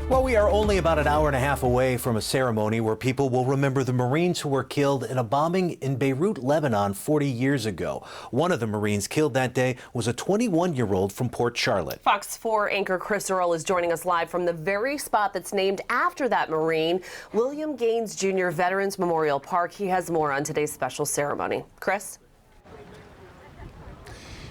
Well, we are only about an hour and a half away from a ceremony where people will remember the Marines who were killed in a bombing in Beirut, Lebanon 40 years ago. One of the Marines killed that day was a 21-year-old from Port Charlotte. Fox 4 anchor Chris Earl is joining us live from the very spot that's named after that Marine, William Gaines Jr. Veterans Memorial Park. He has more on today's special ceremony. Chris?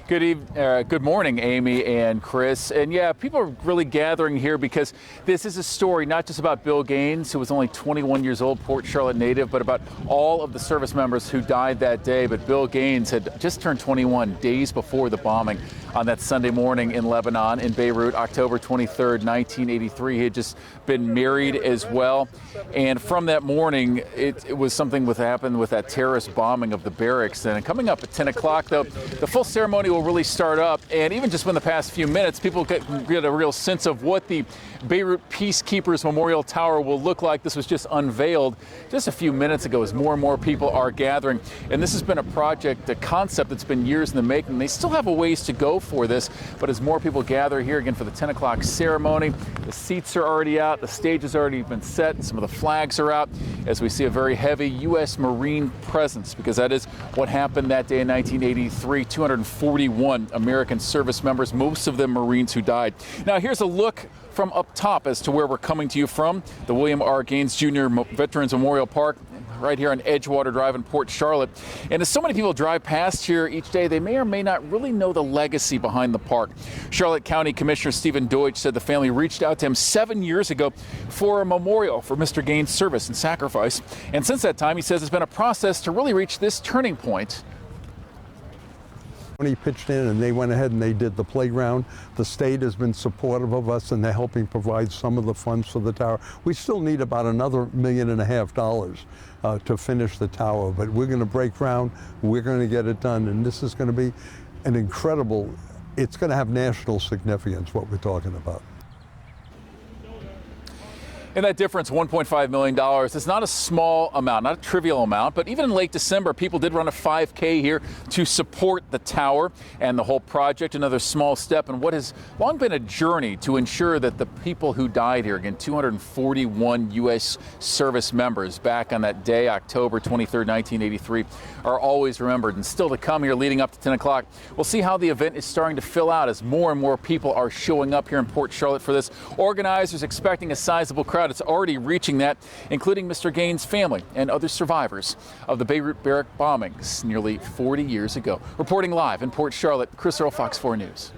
Good morning, Amy and Chris. And yeah, people are really gathering here because this is a story not just about Bill Gaines, who was only 21 years old, Port Charlotte native, but about all of the service members who died that day. But Bill Gaines had just turned 21 days before the bombing on that Sunday morning in Lebanon, in Beirut, October 23rd, 1983. He had just been married as well. And from that morning, it was something that happened with that terrorist bombing of the barracks. And coming up at 10 o'clock, though, the full ceremony will really start up. And even just in the past few minutes, people get a real sense of what the Beirut Peacekeepers Memorial Tower will look like. This was just unveiled just a few minutes ago as more and more people are gathering. And this has been a project, a concept that's been years in the making. They still have a ways to go for this, but as more people gather here again for the 10 o'clock ceremony, the seats are already out, the stage has already been set, some of the flags are out as we see a very heavy U.S. Marine presence, because that is what happened that day in 1983. 241 American service members, most of them Marines who died. Now here's a look from up top as to where we're coming to you from, the William R. Gaines Jr. Veterans Memorial Park, right here on Edgewater Drive in Port Charlotte. And as so many people drive past here each day, they may or may not really know the legacy behind the park. Charlotte County Commissioner Stephen Deutsch said the family reached out to him 7 years ago for a memorial for Mr. Gaines' service and sacrifice. And since that time, he says it's been a process to really reach this turning point. When he pitched in and they went ahead and they did the playground, the state has been supportive of us and they're helping provide some of the funds for the tower. We still need about another $1.5 million to finish the tower, but we're going to break ground, we're going to get it done, and this is going to be an incredible, it's going to have national significance, what we're talking about. And that difference, $1.5 million, is not a small amount, not a trivial amount, but even in late December, people did run a 5K here to support the tower and the whole project, another small step in what has long been a journey to ensure that the people who died here, again, 241 U.S. service members back on that day, October 23rd, 1983, are always remembered. And still to come here leading up to 10 o'clock, we'll see how the event is starting to fill out as more and more people are showing up here in Port Charlotte for this. Organizers expecting a sizable crowd. It's already reaching that, including Mr. Gaines' family and other survivors of the Beirut barrack bombings nearly 40 years ago. Reporting live in Port Charlotte, Chris Earl, Fox 4 News.